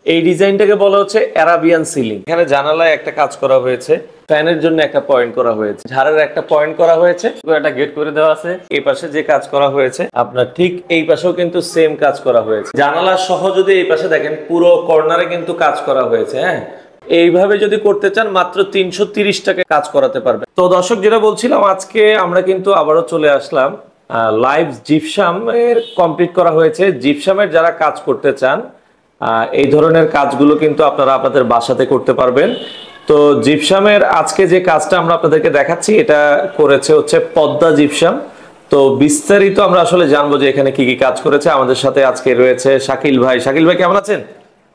এই ডিজাইনটাকে বলা হচ্ছে অ্যারাবিয়ান সিলিং। এখানে জানালায় একটা কাজ করা হয়েছে, ফ্যানের জন্য একটা পয়েন্ট করা হয়েছে, ঝাড়ের একটা পয়েন্ট করা হয়েছে, একটা গেট করে দেওয়া আছে। এই পাশে যে কাজ করা হয়েছে আপনার ঠিক এই পাশেও কিন্তু সেম কাজ করা হয়েছে। জানালা সহ যদি এই পাশে দেখেন পুরো কর্নারে কিন্তু কাজ করা হয়েছে। হ্যাঁ, এইভাবে যদি করতে চান মাত্র 330 টাকা কাজ করাতে পারবেন। তো দর্শক, যেটা বলছিলাম, আজকে আমরা কিন্তু আবারও চলে আসলাম লাইভ জিপসাম এর কমপ্লিট করা হয়েছে। জিপসামের যারা কাজ করতে চান এই ধরনের কাজগুলো কিন্তু আপনারা আপনাদের বাসাতে করতে পারবেন। তো জিপসামের আজকে যে কাজটা আমরা আপনাদেরকে দেখাচ্ছি এটা করেছে হচ্ছে পদ্মা জিপসাম। তো বিস্তারিত আমরা আসলে জানবো যে এখানে কি কি কাজ করেছে। আমাদের সাথে আজকে রয়েছে শাকিল ভাই। শাকিল ভাই কেমন আছেন?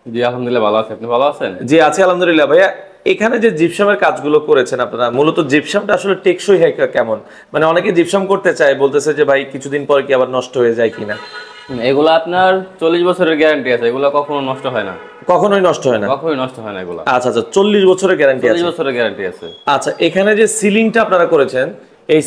জি আলহামদুলিল্লাহ ভালো আছি, আপনি ভালো আছেন? জি আছি আলহামদুলিল্লাহ। ভাইয়া, এখানে যে জিপসামের কাজগুলো করেছেন আপনারা, মূলত জিপসামটা আসলে টেকসই হয় কেমন? মানে অনেকে জিপসাম করতে চায়, বলতেছে যে ভাই কিছুদিন পরে কি আবার নষ্ট হয়ে যায় কিনা। এগুলো আপনার 40 বছরের গ্যারান্টি আছে, এগুলো কখনো নষ্ট হয় না। কখনোই নষ্ট হয় না? কখনোই নষ্ট হয় না এগুলো। আচ্ছা আচ্ছা, 40 বছরের গ্যারান্টি আছে। 40 বছরের গ্যারান্টি আছে। আচ্ছা, এখানে যে সিলিংটা আপনারা করেছেন, এই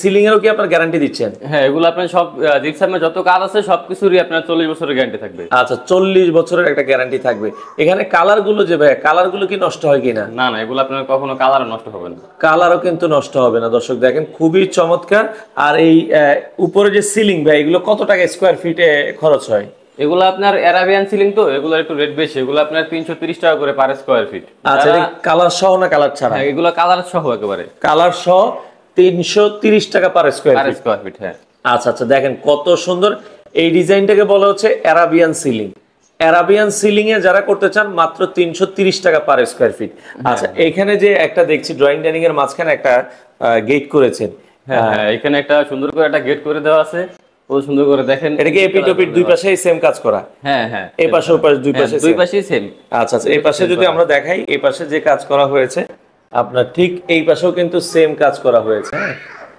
সিলিং এরও কি আপনারা গ্যারান্টি দিচ্ছেন? হ্যাঁ, এগুলো আপনার সব জিপসামে যত কাজ আছে সবকিছুরই আপনার 40 বছরের গ্যারান্টি থাকবে। আচ্ছা, 40 বছরের একটা গ্যারান্টি থাকবে। এখানে কালারগুলো যে ভাই, কালারগুলো কি নষ্ট হয় কিনা? না না, এগুলো আপনার কখনো কালার নষ্ট হবে না। কালারও কিন্তু নষ্ট হবে না। দর্শক দেখেন, খুবই চমৎকার। আর এই উপরে যে সিলিং ভাই, এগুলো কত টাকা স্কোয়ার ফিটে খরচ হয়? এগুলো আপনার অ্যারাবিয়ান সিলিং, তো এগুলো একটু রেট বেশি। এগুলো আপনার 330 টাকা করে পার স্কোয়ার ফিট। আচ্ছা, কালার সহ না কালার ছাড়া? এগুলো কালার সহ একেবারে। কালার সহ 330 টাকা পার স্কোয়ার ফিট। হ্যাঁ। আচ্ছা আচ্ছা, দেখেন কত সুন্দর। এই ডিজাইনটাকে বলা হচ্ছে অ্যারাবিয়ান সিলিং। অ্যারাবিয়ান সিলিং এ যারা করতে চান মাত্র 330 টাকা পার স্কোয়ার ফিট। আচ্ছা, এখানে যে একটা দেখছি ড্রয়িং ডাইনিং এর মাঝখানে একটা গেট করেছেন। হ্যাঁ, এখানে একটা সুন্দর করে একটা গেট করে দেওয়া আছে, ও সুন্দর করে দেখেন। এটা কি এপিট ওপিট দুই পাশেই সেম কাজ করা? হ্যাঁ হ্যাঁ, এই পাশে ওই পাশে দুই পাশেই সেম। আচ্ছা আচ্ছা, এই পাশে যদি আমরা দেখাই, এই পাশে যে কাজ করা হয়েছে আপনার ঠিক এই পাশেও কিন্তু সেম কাজ করা হয়েছে। হ্যাঁ,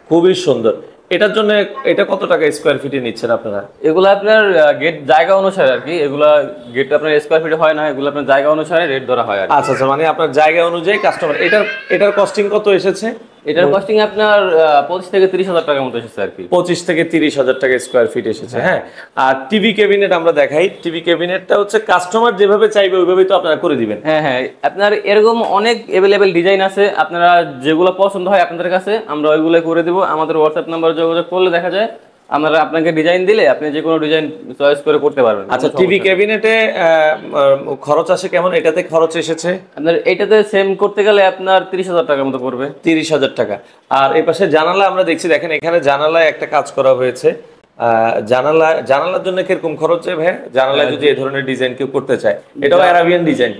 খুবই সুন্দর। এটার জন্য এটা কত টাকা স্কোয়ার ফিটে নিচ্ছেন আপনারা? এগুলো আপনার গেট জায়গা অনুসারে আর কি। এগুলা গেট আপনার স্কোয়ার ফিটে হয় না, এগুলো আপনার জায়গা অনুসারে রেট ধরা হয়। আচ্ছা আচ্ছা, মানে আপনার জায়গা অনুযায়ী কাস্টমার। এটার কস্টিং কত এসেছে? এটার কস্টিং আপনার 25 থেকে 30 হাজার টাকার মতো এসেছে আর কি। 25 থেকে 30 হাজার টাকা স্কোয়ার ফিট এসেছে। হ্যাঁ, আর টিভি ক্যাবিনেট আমরা দেখাই। টিভি ক্যাবিনেটটা হচ্ছে কাস্টমার যেভাবে চাইবে ওইভাবেই তো আপনারা করে দিবেন। হ্যাঁ হ্যাঁ, আপনার এরকম অনেক অ্যাভেলেবেল ডিজাইন আছে, আপনারা যেগুলো পছন্দ হয় আপনাদের কাছে আমরা ওইগুলো করে দেবো। আমাদের হোয়াটসঅ্যাপ নাম্বার যোগাযোগ করলে দেখা যায় আমরা আপনাকে ডিজাইন দিলে আপনি যে কোনো ডিজাইন চয়েস করে করতে পারবেন। আচ্ছা, টিভি ক্যাবিনেটে খরচ আসে কেমন? এটাতে খরচ এসেছে আপনার? এটাতে সেম করতে গেলে আপনার 30 হাজার টাকার মতো পড়বে। 30 হাজার টাকা। আর এই পাশে জানালা আমরা দেখছি, দেখেন এখানে জানালায় একটা কাজ করা হয়েছে। জানালার জন্য কিরকম খরচ ভাই? জানালায় যদি এই ধরনের ডিজাইন কেউ করতে চায়, এটাও অ্যারাবিয়ান ডিজাইন?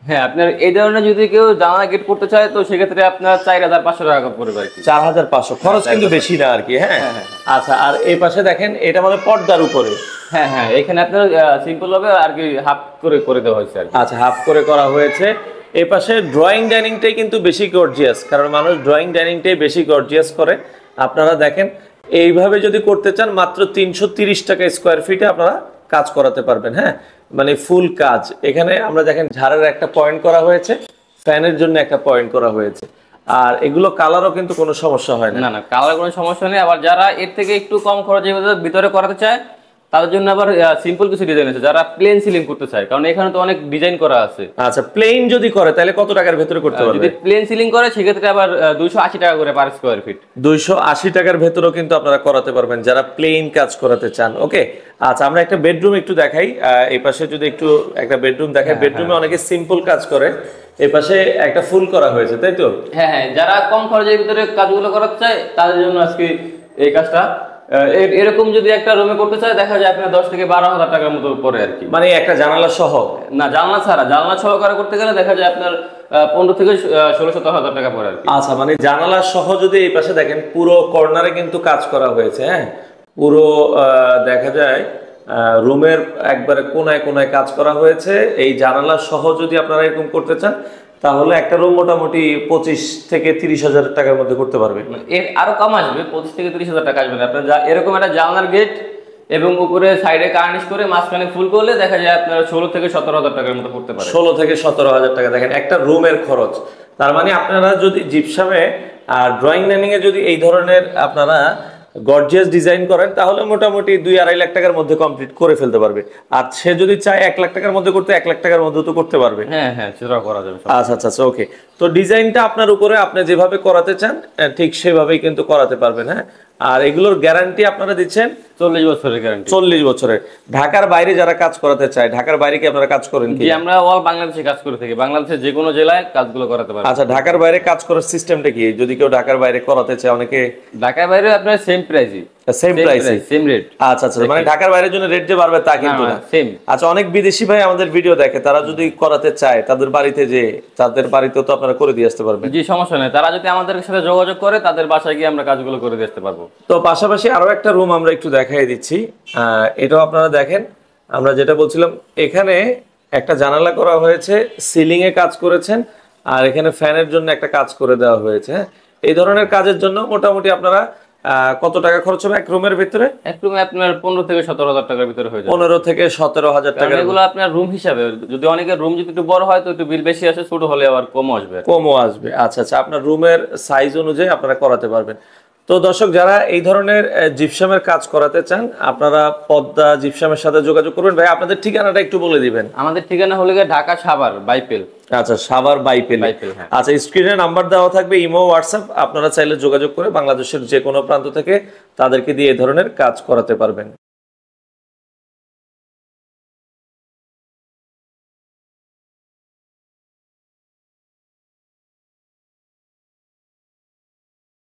হ্যাঁ, আপনার এই ধরনের যদি কেউ জানালা গেট করতে চায় তো সেক্ষেত্রে আপনার 4500 টাকা পড়বে আর কি। 4500 খরচ, কিন্তু বেশি না আর কি। হ্যাঁ আচ্ছা, আর এই পাশে দেখেন এটা মানে পর্দার উপরে। হ্যাঁ হ্যাঁ, এখানে আপনার সিম্পল ভাবে আর কি হাফ করে দেওয়া হয়েছে আর কি। আচ্ছা, হাফ করে করা হয়েছে। এই পাশে ড্রয়িং ডাইনিংটাই কিন্তু বেশি গর্জিয়াস, কারণ মানুষ ড্রয়িং ডাইনিংটাই বেশি গর্জিয়াস করে। আপনারা দেখেন এইভাবে যদি করতে চান মাত্র 330 টাকা স্কোয়ার ফিটে আপনারা কাজ করাতে পারবেন। হ্যাঁ, মানে ফুল কাজ। এখানে আমরা দেখেন ঝাড়ের একটা পয়েন্ট করা হয়েছে, ফ্যানের জন্য একটা পয়েন্ট করা হয়েছে। আর এগুলো কালারও কিন্তু কোনো সমস্যা হয় না। না না, কালার কোনো সমস্যা নেই। আবার যারা এর থেকে একটু কম খরচের ভিতরে করাতে চায় তাদের জন্য আবার সিম্পল কিছু ডিজাইন আছে, যারা প্লেন সিলিং করতে চায়, কারণ এখানে তো অনেক ডিজাইন করা আছে। আচ্ছা, প্লেন যদি করে তাহলে কত টাকার ভেতরে করতে পারবে? যদি প্লেন সিলিং করে সেক্ষেত্রে আবার 280 টাকা করে পার স্কয়ার ফিট। 280 টাকার ভেতরেও কিন্তু আপনারা করাতে পারবেন যারা প্লেন কাজ করাতে চান। ওকে, আচ্ছা আমরা একটা বেডরুম একটু দেখাই। এই পাশে যদি একটু একটা বেডরুম দেখাই, বেডরুমে অনেকে সিম্পল কাজ করে, এই পাশে একটা ফুল করা হয়েছে, তাই তো? হ্যাঁ হ্যাঁ, যারা কম খরচের ভিতরে কাজগুলো করাতে চায় তাদের জন্য আজকে এই কাজটা। এরকম যদি একটা রুমে করতে চায় দেখা যায় আপনার 10 থেকে 12 হাজার টাকার মতো পড়ে আর কি। মানে একটা জানালা সহ? না, জানলা ছাড়া। জানলা সহকারে করতে গেলে দেখা যায় আপনার 15 থেকে 16-17 হাজার টাকা পড়ে আর কি। আচ্ছা, মানে জানালা সহ যদি এই পাশে দেখেন পুরো কর্নারে কিন্তু কাজ করা হয়েছে। হ্যাঁ, পুরো দেখা যায় রুমের একবারে কোনায় কোনায় কাজ করা হয়েছে। এই জানালা সহ যদি আপনারা এরকম করতে চান তাহলে একটা রুম মোটামুটি 25 থেকে 30 হাজার টাকার মধ্যে করতে পারবে। এর আরো কম আসবে, 25 থেকে 30 হাজার টাকা আসবে। আপনার এরকম একটা জানলার গেট এবং উপরে সাইডে কার্নিশ করে মাঝখানে ফুল করলে দেখা যায় আপনার 16 থেকে 17 হাজার টাকার মতো করতে পারে। 16 থেকে 17 হাজার টাকা দেখেন একটা রুমের খরচ। তার মানে আপনারা যদি জিপসামে আর ড্রয়িং ডাইনিং এ যদি এই ধরনের আপনারা গর্জিয়াস ডিজাইন করেন তাহলে মোটামুটি 2-2.5 লাখ টাকার মধ্যে কমপ্লিট করে ফেলতে পারবে। আর সে যদি চায় 1 লাখ টাকার মধ্যে করতে 1 লাখ টাকার মধ্যে তো করতে পারবে। হ্যাঁ হ্যাঁ, সেটাও করা যাবে। আচ্ছা আচ্ছা আচ্ছা, ওকে। তো ডিজাইনটা আপনার উপরে, আপনি যেভাবে করাতে চান ঠিক সেভাবেই কিন্তু করাতে পারবেন। হ্যাঁ, আর এগুলোর গ্যারান্টি আপনারা দিচ্ছেন 40 বছরের গ্যারান্টি। 40 বছরের। ঢাকার বাইরে যারা কাজ করাতে চায়, ঢাকার বাইরে কি আপনারা কাজ করেন কি? জি, আমরা অল বাংলাদেশে কাজ করে থাকি, বাংলাদেশের যে কোনো জেলায় কাজগুলো করাতে পারি। আচ্ছা, ঢাকার বাইরে কাজ করার সিস্টেমটা কি? যদি কেউ ঢাকার বাইরে করাতে চায়, অনেকে ঢাকার বাইরে আপনার সেম প্রাইসই, সেম প্রাইসে, সেম রেট। আচ্ছা আচ্ছা, মানে ঢাকার বাইরের জন্য রেট যে বাড়বে তা কিন্তু না, সেম। আচ্ছা, অনেক বিদেশি ভাই আমাদের ভিডিও দেখে, তারা যদি করাতে চায় তাদের বাড়িতে, যে তাদের বাড়িতেও তো আপনারা করে দিয়ে আসতে পারবেন। জি, সমস্যা নেই, তারা যদি আমাদের সাথে যোগাযোগ করে তাদের বাসায় গিয়ে আমরা কাজগুলো করে দিয়ে আসতে পারবো। তো পাশাপাশি আরো একটা রুম আমরা একটু দেখাই দিচ্ছি, এটাও আপনারা দেখেন। আমরা যেটা বলছিলাম, এখানে একটা জানালা করা হয়েছে, সিলিং এ কাজ করেছেন, আর এখানে ফ্যানের জন্য একটা কাজ করে দেওয়া হয়েছে। হ্যাঁ, এই ধরনের কাজের জন্য মোটামুটি আপনারা কত টাকা খরচ হবে এক রুমের ভিতরে? এক রুমে আপনার 15 থেকে 17 হাজার টাকার ভিতরে হয়ে যাবে। 15 থেকে 17 হাজার টাকা। এগুলো আপনার রুম হিসাবে, যদি অনেকের রুম যদি একটু বড় হয় তো একটু বিল বেশি আসে, ছোট হলে আবার কমও আসবে। কমও আসবে, আচ্ছা আচ্ছা, আপনার রুমের সাইজ অনুযায়ী আপনারা করাতে পারবেন। তো দর্শক, যারা এই ধরনের জিপসামের কাজ করাতে চান, আপনারা পদ্মা জিপসামের সাথে যোগাযোগ করবেন। ভাই, আপনাদের ঠিকানাটা একটু বলে দিবেন। আমাদের ঠিকানা হলো গিয়ে ঢাকা সাভার বাইপেল। আচ্ছা, সাভার বাইপেল। হ্যাঁ। আচ্ছা, স্ক্রিনে নাম্বার দেওয়া থাকবে, ইমো, হোয়াটসঅ্যাপ, আপনারা চাইলে যোগাযোগ করে বাংলাদেশের যে কোনো প্রান্ত থেকে তাদেরকে দিয়ে এই ধরনের কাজ করাতে পারবেন।